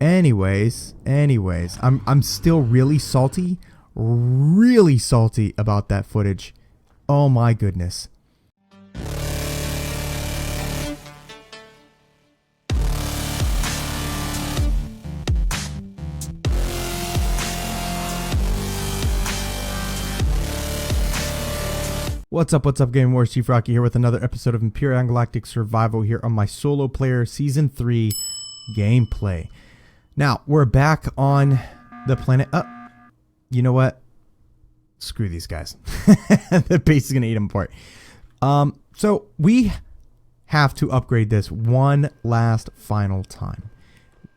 Anyways, I'm still really salty about that footage. Oh my goodness. What's up, Game Wars? Chief Rocky here with another episode of Empyrion Galactic Survival here on my solo player Season 3 gameplay. Now, we're back on the planet. You know what? Screw these guys. The base is going to eat them apart. So we have to upgrade this one last final time.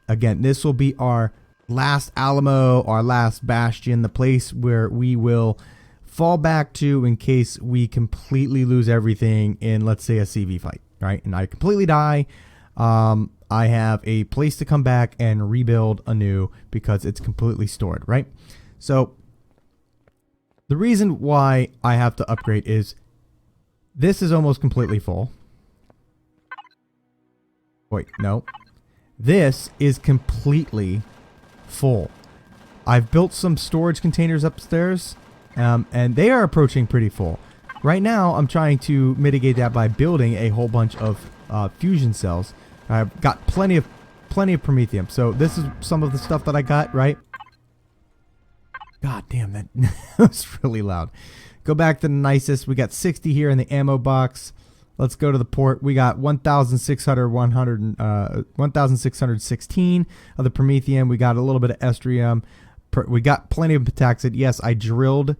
Again, this will be our last Alamo, our last bastion, the place where we will fall back to in case we completely lose everything in, let's say, a CV fight, right? And I completely die. I have a place to come back and rebuild anew because it's completely stored, right? So the reason why I have to upgrade is this is almost completely full. Wait, no. This is completely full. I've built some storage containers upstairs, and they are approaching pretty full. Right now, I'm trying to mitigate that by building a whole bunch of fusion cells. I've got plenty of promethium. So this is some of the stuff that I got, right? God damn, that was really loud. Go back to the nicest. We got 60 here in the ammo box. Let's go to the port. We got 1,616 of the promethium. We got a little bit of estrium. We got plenty of pentaxid. Yes, I drilled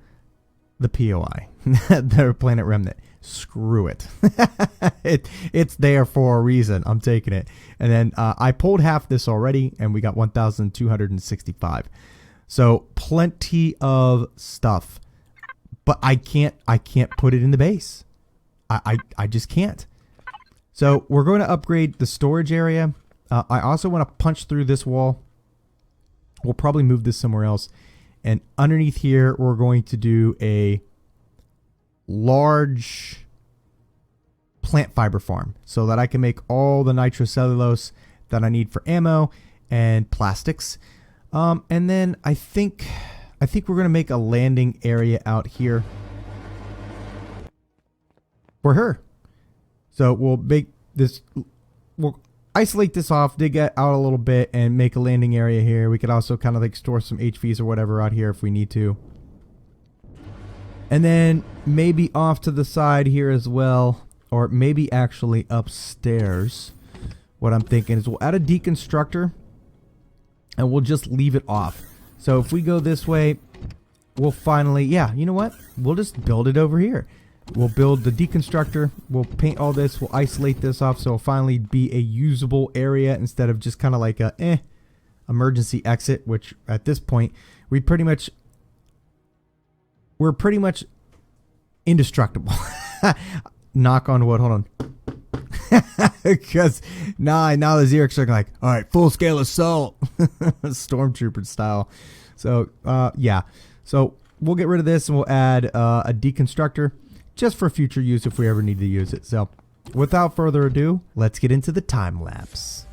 the POI, the planet remnant. Screw it. It's there for a reason. I'm taking it. And then I pulled half this already, and we got 1,265. So plenty of stuff, but I can't put it in the base. I just can't. So we're going to upgrade the storage area. I also want to punch through this wall. We'll probably move this somewhere else. And underneath here, we're going to do a large plant fiber farm so that I can make all the nitrocellulose that I need for ammo and plastics. And then I think we're going to make a landing area out here for her. So we'll make this, we'll isolate this off, dig it out a little bit, and make a landing area here. We could also kind of like store some HVs or whatever out here if we need to. And then maybe off to the side here as well, or maybe actually upstairs. What I'm thinking is we'll add a deconstructor and we'll just leave it off. So if we go this way, we'll finally, yeah, you know what? We'll just build it over here. We'll build the deconstructor. We'll paint all this. We'll isolate this off so it'll finally be a usable area instead of just kind of like a emergency exit, which at this point we're pretty much indestructible. Knock on wood. Hold on. Because now the Xerix are like, all right, full scale assault. Stormtrooper style. So yeah. So we'll get rid of this and we'll add a deconstructor just for future use if we ever need to use it. So without further ado, let's get into the time lapse.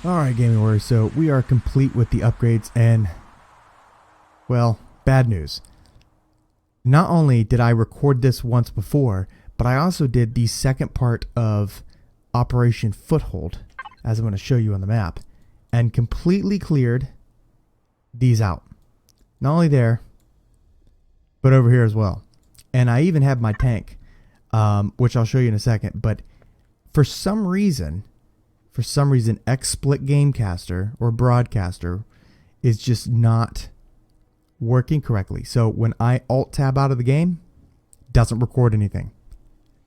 Alright, Gaming Warriors, so we are complete with the upgrades, and, well, bad news. Not only did I record this once before, but I also did the second part of Operation Foothold, as I'm going to show you on the map, and completely cleared these out. Not only there, but over here as well. And I even have my tank, which I'll show you in a second, but for some reason, XSplit Gamecaster or Broadcaster is just not working correctly. So when I alt tab out of the game, doesn't record anything.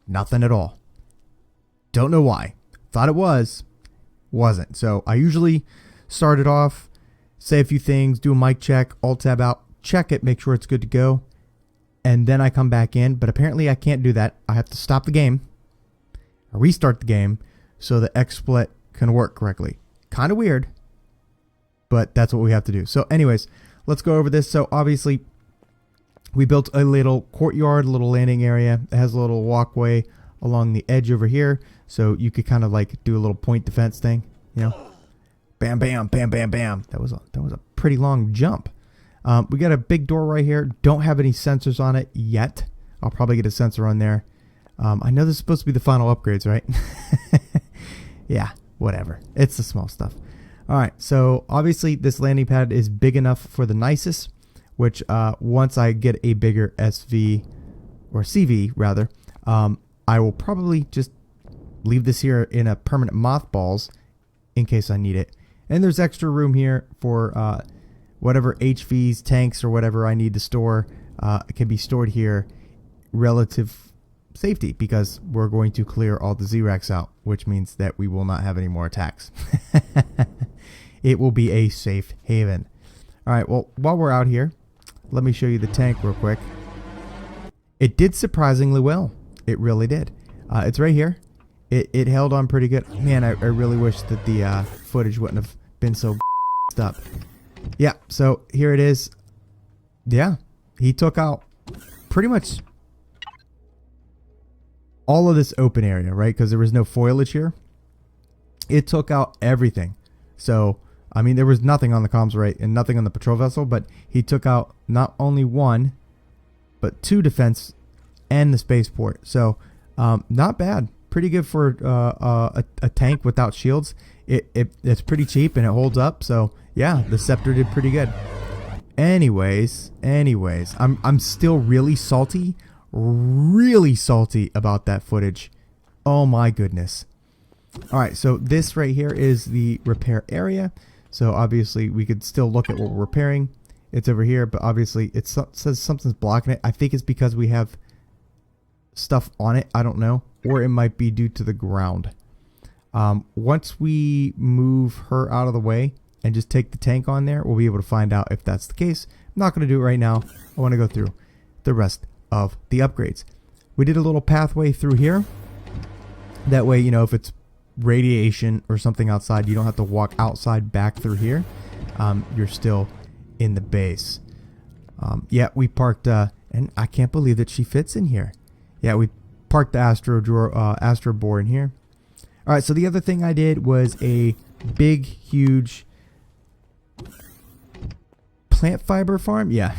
Nothing at all. Don't know why. Thought it was. Wasn't. So I usually start it off, say a few things, do a mic check, alt tab out, check it, make sure it's good to go, and then I come back in. But apparently I can't do that. I have to stop the game, restart the game, so the XSplit can work correctly. Kind of weird, but that's what we have to do. So anyways, let's go over this. So obviously we built a little courtyard, a little landing area. It has a little walkway along the edge over here, so you could kind of like do a little point defense thing, you know, bam bam bam bam bam. That was a pretty long jump. We got a big door right here. Don't have any sensors on it yet. I'll probably get a sensor on there. I know this is supposed to be the final upgrades, right? Yeah, whatever. It's the small stuff. All right, so obviously this landing pad is big enough for the Nisus, which once I get a bigger SV, or CV rather, I will probably just leave this here in a permanent mothballs in case I need it. And there's extra room here for whatever HVs, tanks, or whatever I need to store. It can be stored here, relative safety, because we're going to clear all the Z-Racks out, which means that we will not have any more attacks. It will be a safe haven. Alright, well, while we're out here, let me show you the tank real quick. It did surprisingly well. It really did. It's right here. It held on pretty good. Man, I really wish that the footage wouldn't have been so up. Yeah, so here it is. Yeah, he took out pretty much all of this open area, right? Because there was no foliage here. It took out everything. So, I mean, there was nothing on the comms, right? And nothing on the patrol vessel, but he took out not only one, but two defense and the spaceport. So, not bad. Pretty good for a tank without shields. It's pretty cheap and it holds up. So, yeah, the Scepter did pretty good. Anyways, I'm still really salty about that footage. Oh my goodness. Alright, so this right here is the repair area. So obviously we could still look at what we're repairing. It's over here, but obviously it says something's blocking it. I think it's because we have stuff on it. I don't know. Or it might be due to the ground. Once we move her out of the way and just take the tank on there, we'll be able to find out if that's the case. I'm not going to do it right now. I want to go through the rest of the upgrades. We did a little pathway through here. That way, you know, if it's radiation or something outside, you don't have to walk outside back through here. You're still in the base. Yeah, we parked, and I can't believe that she fits in here. Yeah, we parked the Astro Boar in here. All right, so the other thing I did was a big, huge plant fiber farm. Yeah,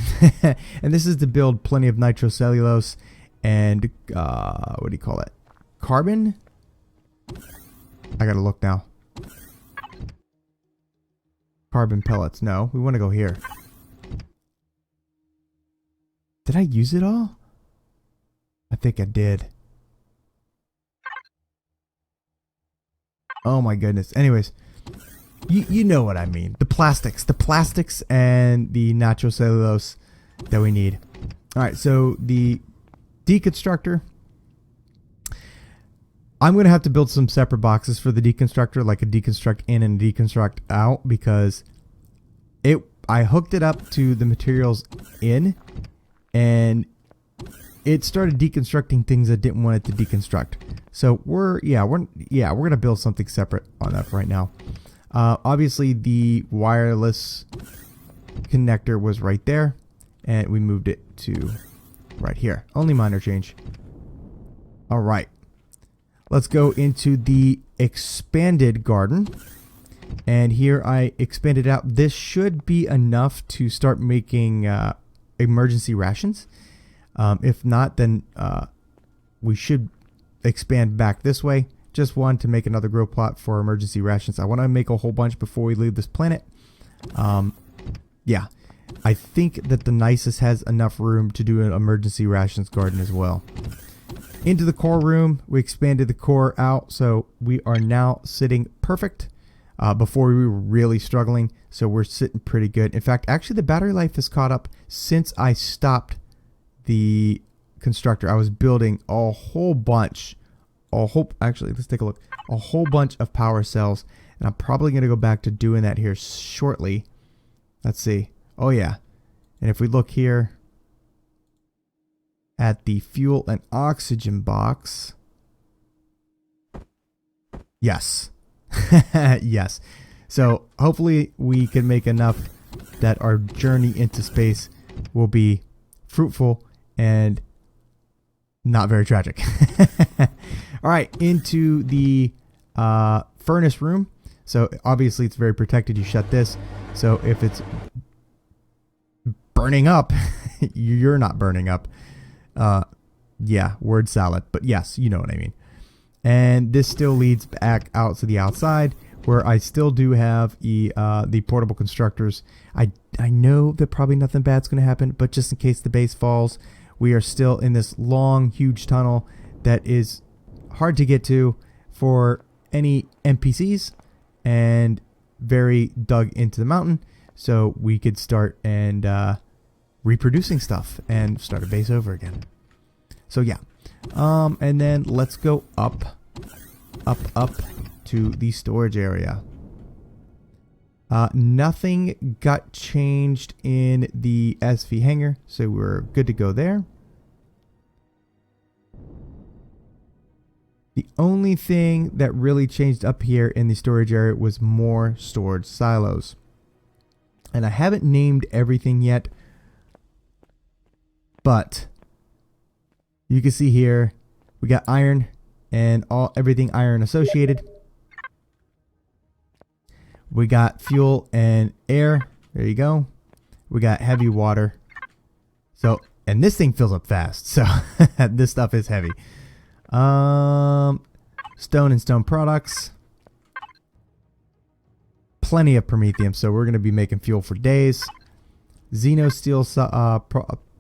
and this is to build plenty of nitrocellulose and what do you call it? Carbon. I gotta look now. Carbon pellets. No, we want to go here. Did I use it all? I think I did. Oh my goodness. Anyways, you know what I mean. The plastics and the nitrocellulose that we need. All right, so the deconstructor. I'm going to have to build some separate boxes for the deconstructor, like a deconstruct in and a deconstruct out, because I hooked it up to the materials in, and it started deconstructing things I didn't want it to deconstruct. So we're going to build something separate on that for right now. Obviously the wireless connector was right there, and we moved it to right here. Only minor change. All right. Let's go into the expanded garden. And here I expanded out. This should be enough to start making emergency rations. If not, then we should expand back this way. Just one to make another grow plot for emergency rations. I want to make a whole bunch before we leave this planet. Yeah, I think that the nicest has enough room to do an emergency rations garden as well. Into the core room, we expanded the core out, so we are now sitting perfect. Before we were really struggling, so we're sitting pretty good. In fact, actually the battery life has caught up since I stopped the constructor. I was building a whole bunch, actually let's take a look, a whole bunch of power cells, and I'm probably going to go back to doing that here shortly. Let's see. Oh yeah, and if we look here at the fuel and oxygen box, yes. Yes. So hopefully we can make enough that our journey into space will be fruitful and not very tragic. All right, into the furnace room. So obviously it's very protected. You shut this. So if it's burning up, you're not burning up. Yeah, word salad. But yes, you know what I mean. And this still leads back out to the outside, where I still do have the portable constructors. I know that probably nothing bad's going to happen, but just in case the base falls, we are still in this long, huge tunnel that is hard to get to for any NPCs and very dug into the mountain. So we could start and reproducing stuff and start a base over again. So yeah. And then let's go up to the storage area. Nothing got changed in the SV hangar, so we're good to go there. The only thing that really changed up here in the storage area was more storage silos. And I haven't named everything yet, but you can see here we got iron and everything iron associated. We got fuel and air. There you go. We got heavy water. So, and this thing fills up fast. So this stuff is heavy. Stone and stone products. Plenty of promethium. So we're going to be making fuel for days. Xeno steel.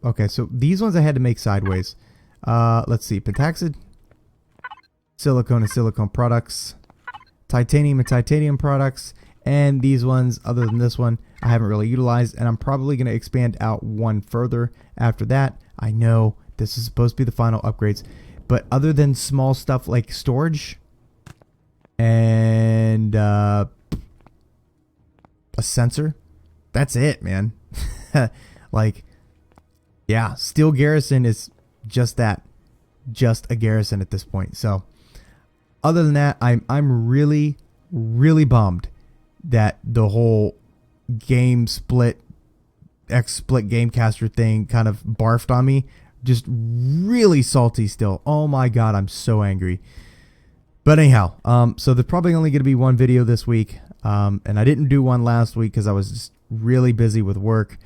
Okay, so these ones I had to make sideways. Let's see. Pentaxid. Silicone and silicone products. Titanium and titanium products. And these ones, other than this one, I haven't really utilized. And I'm probably going to expand out one further after that. I know this is supposed to be the final upgrades. But other than small stuff like storage and a sensor, that's it, man. Like, yeah, Steel Garrison is just that. Just a garrison at this point. So, other than that, I'm really, really bummed that the whole game split, X-split Gamecaster thing kind of barfed on me. Just really salty still. Oh my god, I'm so angry. But anyhow, so there's probably only going to be one video this week. And I didn't do one last week because I was just really busy with work.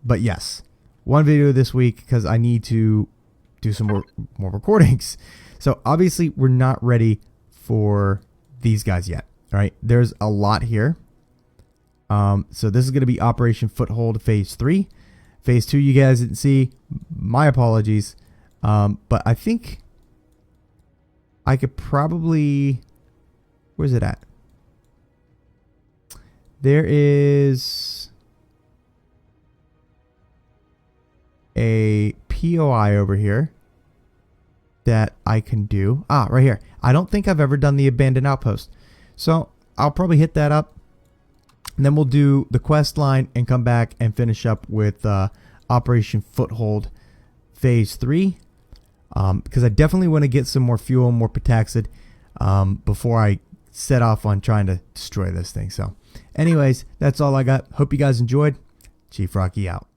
But yes, one video this week because I need to do some more recordings. So obviously we're not ready for these guys yet. All right, there's a lot here. So this is going to be Operation Foothold Phase 3. Phase 2 you guys didn't see. My apologies. But I think I could probably... Where's it at? There is a POI over here that I can do. Ah, right here. I don't think I've ever done the abandoned outpost. So I'll probably hit that up. And then we'll do the quest line and come back and finish up with Operation Foothold Phase 3. Because I definitely want to get some more fuel, more pentaxid before I set off on trying to destroy this thing. So anyways, that's all I got. Hope you guys enjoyed. Chief Rocky out.